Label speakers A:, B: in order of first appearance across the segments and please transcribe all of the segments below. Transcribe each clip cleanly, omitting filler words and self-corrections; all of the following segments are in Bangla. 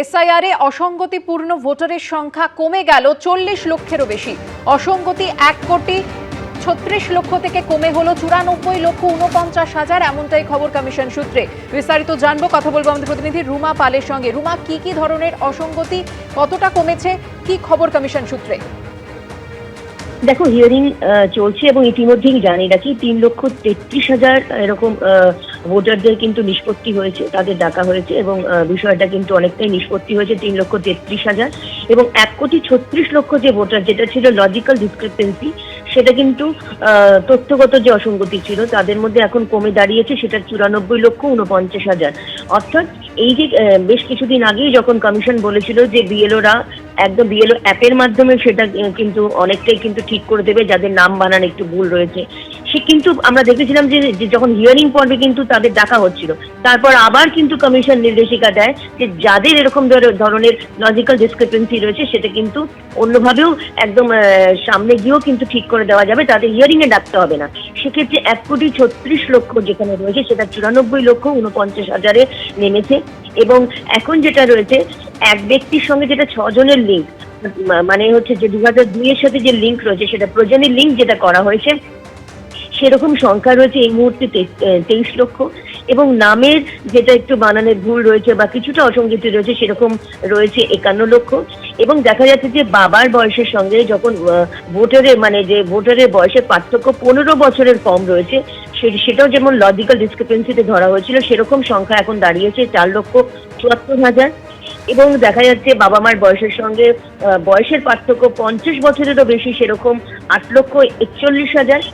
A: এসআইআর এ অসঙ্গতিপূর্ণ ভোটারের সংখ্যা কমে গেল 40 লক্ষেরও বেশি। অসঙ্গতি 1,36,00,000 থেকে কমে হলো 94,49,000, এমনটাই খবর কমিশন সূত্রে। বিস্তারিত জানবো, কথা বলবো আমাদের প্রতিনিধি রুমা পালের সঙ্গে। রুমা, কি ধরনের অসঙ্গতি, কতটা কমেছে, কি খবর কমিশন সূত্রে?
B: দেখো, হিয়ারিং চলছে এবং ইতিমধ্যেই জানি রাখি 3,33,000 এরকম ভোটারদের কিন্তু নিষ্পত্তি হয়েছে, তাদের ডাকা হয়েছে এবং বিষয়টা কিন্তু অনেকটাই নিষ্পত্তি হয়েছে 3,33,000 এবং 1,36,00,000 যে ভোটার, যেটা ছিল লজিক্যাল ডিসক্রিপেন্সি, সেটা কিন্তু তথ্যগত যে অসঙ্গতি ছিল তাদের মধ্যে এখন কমে দাঁড়িয়েছে, সেটা 94,49,000। অর্থাৎ এই যে বেশ কিছুদিন আগেই যখন কমিশন বলেছিল যে বিএলওরা একদম বিএলও অ্যাপের মাধ্যমে সেটা কিন্তু অনেকটাই কিন্তু ঠিক করে দেবে যাদের নাম বানান একটু ভুল রয়েছে, সে কিন্তু আমরা দেখেছিলাম যে যখন হিয়ারিং পর্বে কিন্তু তাদের ডাকা হচ্ছিল, তারপর আবার কিন্তু কমিশন নির্দেশিকা দেয় যে যাদের এরকম ধরনের লজিক্যাল ডিসক্রিপেন্সি রয়েছে সেটা কিন্তু অন্যভাবেও একদম সামনে গিয়েও কিন্তু ঠিক করে দেওয়া যাবে, তাদের হিয়ারিং এ ডাকতে হবে না। সেক্ষেত্রে 1,36,00,000 যেখানে রয়েছে সেটা 94,49,000 নেমেছে এবং এখন যেটা রয়েছে এক ব্যক্তির সঙ্গে যেটা 6 জনের লিঙ্ক, মানে হচ্ছে যে 2002 এর সাথে যে লিঙ্ক রয়েছে সেটা প্রয়োজনীয় লিঙ্ক যেটা করা হয়েছে, সেরকম সংখ্যা রয়েছে এই মুহূর্তে 23 লক্ষ এবং নামের যেটা একটু বানানের ভুল রয়েছে বা কিছুটা অসঙ্গতি রয়েছে সেরকম রয়েছে 51 লক্ষ এবং দেখা যাচ্ছে যে বাবার বয়সের সঙ্গে যখন ভোটারের বয়সের পার্থক্য 15 বছরের কম রয়েছে, সেটাও যেমন লজিক্যাল ডিসক্রিপেন্সিতে ধরা হয়েছিল, সেরকম সংখ্যা এখন দাঁড়িয়েছে 4,74,000 এবং দেখা যাচ্ছে বাবা মার বয়সের সঙ্গে বয়সের পার্থক্য 50 বছরেরও বেশি, সেরকম 8,41,000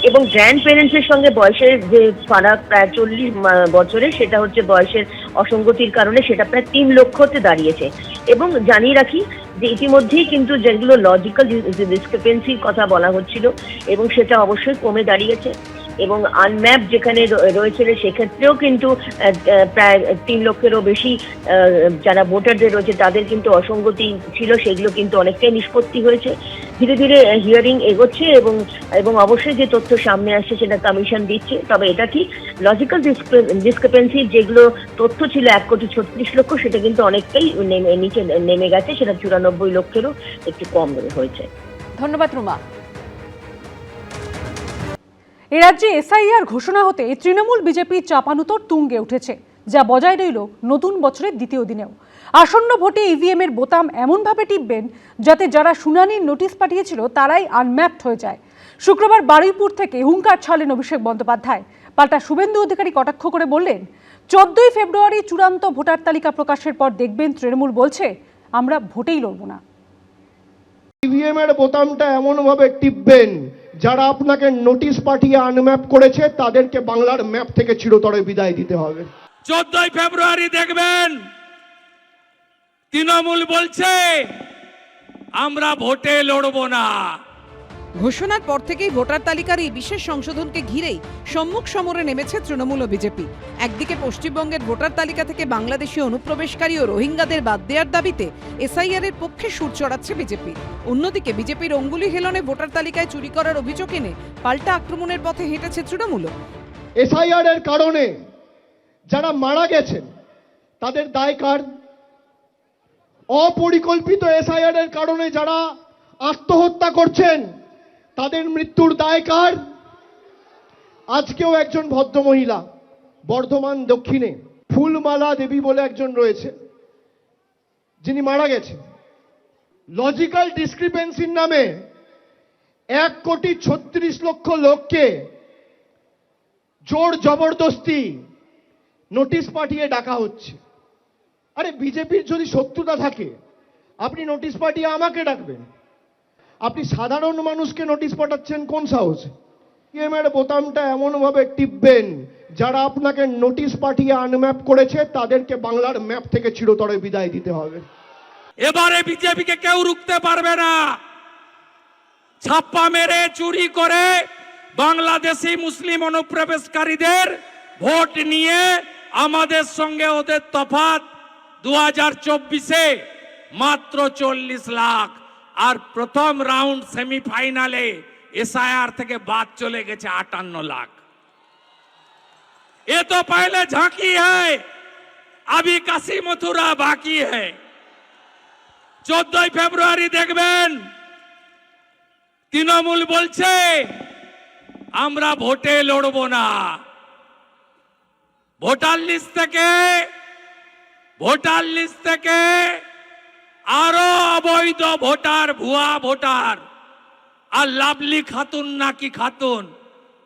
B: এবং গ্র্যান্ড প্যারেন্টসের সঙ্গে বয়সের যে ফারাক প্রায় 40 বছরের, সেটা হচ্ছে বয়সের অসঙ্গতির কারণে সেটা প্রায় 3 লক্ষতে দাঁড়িয়েছে। এবং জানিয়ে রাখি যে ইতিমধ্যেই কিন্তু যেগুলো লজিক্যাল ডিসক্রিপেন্সির কথা বলা হচ্ছিল এবং সেটা অবশ্যই কমে দাঁড়িয়েছে এবং আনম্যাপ যেখানে রয়েছিল সেক্ষেত্রেও কিন্তু প্রায় 3 লক্ষেরও বেশি যারা ভোটারদের রয়েছে তাদের কিন্তু অসঙ্গতি ছিল, সেগুলো কিন্তু অনেকটাই নিষ্পত্তি হয়েছে। ধীরে ধীরে হিয়ারিং এগোচ্ছে এবং অবশ্যই যে তথ্য সামনে আসছে সেটা কমিশন দিচ্ছে। তবে এটা ঠিক, লজিক্যাল ডিসক্রিপেন্সি যেগুলো তথ্য ছিল 1,36,00,000 সেটা কিন্তু অনেকটাই নিচে নেমে গেছে, সেটা 94 লক্ষেরও একটু কম হয়েছে।
A: ধন্যবাদ রুমা। এ রাজ্যে এসআইআর ঘোষণা হতে তৃণমূল বিজেপির চাপানুতর তুঙ্গে উঠেছে, যা বজায় রইল নতুন বছরের দ্বিতীয় দিনেও। আসন্ন ভোটে ইভিএম এর বোতাম এমনভাবে টিপবেন যাতে যারা শুনানির নোটিশ পাঠিয়েছিল তারাই আনম্যাপড হয়ে যায়। শুক্রবার বারুইপুর থেকে হুঙ্কার ছাড়লেন অভিষেক বন্দ্যোপাধ্যায়। পাল্টা শুভেন্দু অধিকারী কটাক্ষ করে বললেন, 14ই ফেব্রুয়ারি চূড়ান্ত ভোটার তালিকা প্রকাশের পর দেখবেন তৃণমূল বলছে আমরা ভোটেই লড়ব না।
C: ইভিএম এর বোতামটা এমন ভাবে টিপবেন যারা আপনাকে নোটিশ পাঠিয়ে আনম্যাপ করেছে তাদেরকে বাংলার ম্যাপ থেকে চিরতরে বিদায় দিতে হবে।
D: 14ই ফেব্রুয়ারি দেখবেন তৃণমূল বলছে আমরা ভোটে লড়ব না।
E: ঘোষণার পর থেকেই ভোটার তালিকার এই বিশেষ সংশোধনকে ঘিরেই সম্মুখ সমরে নেমেছে তৃণমূল ও বিজেপি। একদিকে পশ্চিমবঙ্গের ভোটার তালিকা থেকে বাংলাদেশি অনুপ্রবেশকারী ও রোহিঙ্গাদের বাদ দেওয়ার দাবিতে এসআইআর এর পক্ষে সুর চড়াচ্ছে বিজেপি। অন্যদিকে বিজেপির অঙ্গুলি হেলনে ভোটার তালিকায় চুরি করার অভিযোগ এনে পাল্টা আক্রমণের পথে হেঁটেছে তৃণমূল।
C: এসআইআর এর কারণে যারা মারা গেছেন তাদের দায় কার? অপরিকল্পিত এসআইআর এর কারণে যারা আত্মহত্যা করছেন তাদের মৃত্যুর দায় কার? আজকেও একজন ভদ্রমহিলা বর্ধমান দক্ষিণে ফুলমালা দেবী বলে একজন রয়েছে যিনি মারা গেছেন। লজিক্যাল ডিসক্রিপেন্সির নামে 1,36,00,000 লোককে জোর জবরদস্তি নোটিশ পাঠিয়ে ডাকা হচ্ছে। আরে বিজেপির যদি শত্রুতা থাকে আপনি নোটিশ পাঠিয়ে আমাকে ডাকবেন, আপনি সাধারণ মানুষকে নোটিশ পাঠাচ্ছেন কোন সাহসে? ইভিএম এর বোতামটা এমন ভাবে টিপবেন যারা আপনাকে নোটিশ পাঠিয়ে আনম্যাপ করেছে তাদেরকে বাংলার ম্যাপ থেকে চিরতরে বিদায় দিতে হবে।
D: এবারে বিজেপিকে কেউ রুখতে পারবে না। ছাপ্পা মেরে চুরি করে বাংলাদেশি মুসলিম অনুপ্রবেশকারীদের ভোট নিয়ে আমাদের সঙ্গে ওদের তফাৎ 2024-এ মাত্র 40 লাখ, আর প্রথম রাউন্ড সেমিফাইনালে एसआईआर থেকে বাদ চলে গেছে 58 लाख। ये तो पहले झांकी है, अभी काशी मथुरा बाकी है 14 ফেব্রুয়ারি দেখবেন তৃণমূল বলছে আমরা ভোটে লড়ব না ভোটার লিস্ট থেকে আরো অবৈধ ভোটার ভুয়া ভোটার আর লাভলি খাতুন নাকি খাতুন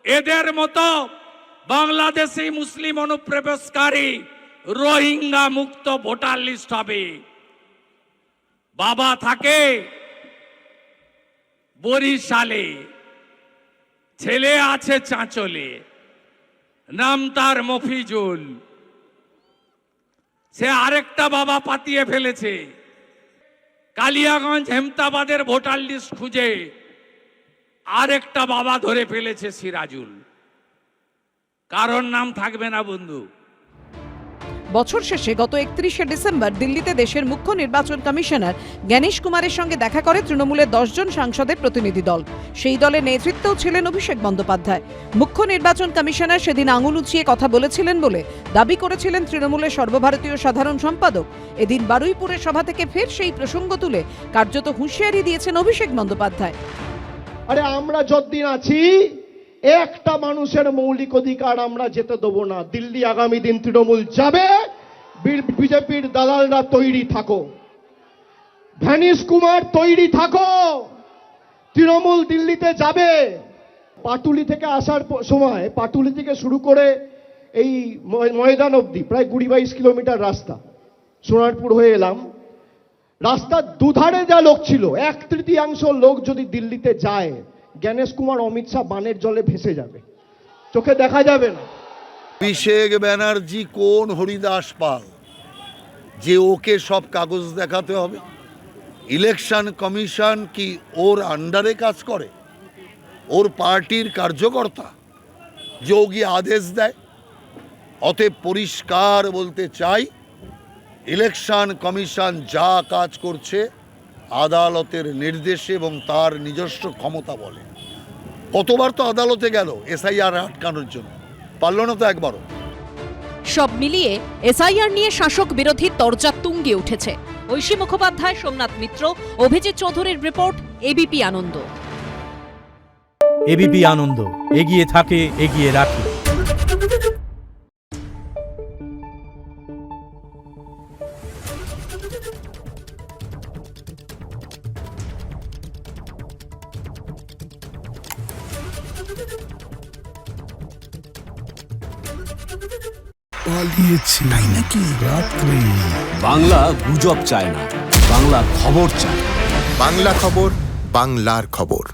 D: এদের মতো বাংলাদেশি মুসলিম অনুপ্রবেশকারী রোহিঙ্গা মুক্ত ভোটার লিস্ট হবে বাবা থাকে বরিশালে ছেলে আছে চাঁচলে নাম তার মফিজুল সে আরেকটা বাবা পাতিয়ে ফেলেছে কালিয়াগঞ্জ হেমতাবাদের ভোটার লিস্ট খুঁজে আরেকটা বাবা ধরে ফেলেছে সিরাজুল কারণ নাম থাকবে না বন্ধু
E: বছর শেষে গত 31শে ডিসেম্বর দিল্লিতে দেশের মুখ্য নির্বাচন কমিশনার জ্ঞানেশ কুমারের সঙ্গে দেখা করে তৃণমূলের 10 জন সাংসদের প্রতিনিধি দল সেই দলের নেতৃত্বেও ছিলেন অভিষেক বন্দ্যোপাধ্যায় মুখ্য নির্বাচন কমিশনার সেদিন আঙুল উঁচিয়ে কথা বলেছিলেন বলে দাবি করেছিলেন তৃণমূলের সর্বভারতীয় সাধারণ সম্পাদক এদিন বারুইপুরের সভা থেকে ফের সেই প্রসঙ্গ তুলে কার্যত হুঁশিয়ারি দিয়েছেন অভিষেক বন্দ্যোপাধ্যায়
C: আরে আমরা যতদিন আছি একটা মানুষের মৌলিক অধিকার আমরা যেতে দেবো না দিল্লি আগামী দিন তৃণমূল যাবে বিজেপির দালালরা তৈরি থাকো ভ্যানিশ কুমার তৈরি থাকো তৃণমূল দিল্লিতে যাবে পাটুলি থেকে আসার সময় পাটুলি থেকে শুরু করে এই ময়দান অবধি প্রায় 20-22 কিলোমিটার রাস্তা সোনারপুর হয়ে এলাম রাস্তার দুধারে যা লোক ছিল 1/3 লোক যদি দিল্লিতে যায় জ্ঞানেশ কুমার অমিত শাহ বানের জলে ভেসে যাবে চোখে দেখা যাবে না
F: অভিষেক ব্যানার্জি কোন হরিদাস পাল যে ওকে সব কাগজ দেখাতে হবে ইলেকশন কমিশন কি ওর আন্ডারে কাজ করে ওর পার্টির কার্যকর্তা যে ও গিয়ে আদেশ দেয় অতএব পরিষ্কার বলতে চাই ইলেকশন কমিশন যা কাজ করছে আদালতের নির্দেশে এবং তার নিজস্ব ক্ষমতা বলে কতবার তো আদালতে গেল এসআইআর আটকানোর জন্য পারল না তো একবারও
G: সব মিলিয়ে এসআইআর নিয়ে শাসক বিরোধী তরজা তুঙ্গে উঠেছে ঐশী মুখোপাধ্যায় সোমনাথ মিত্র অভিজিৎ চৌধুরীর রিপোর্ট এবিপি আনন্দ
H: এবিপি আনন্দ এগিয়ে থাকে এগিয়ে রাখে
I: পালিয়েছে তাই নাকি রাত্রে
J: বাংলা গুজব চায় না বাংলা খবর চায়
I: বাংলা খবর বাংলার খবর।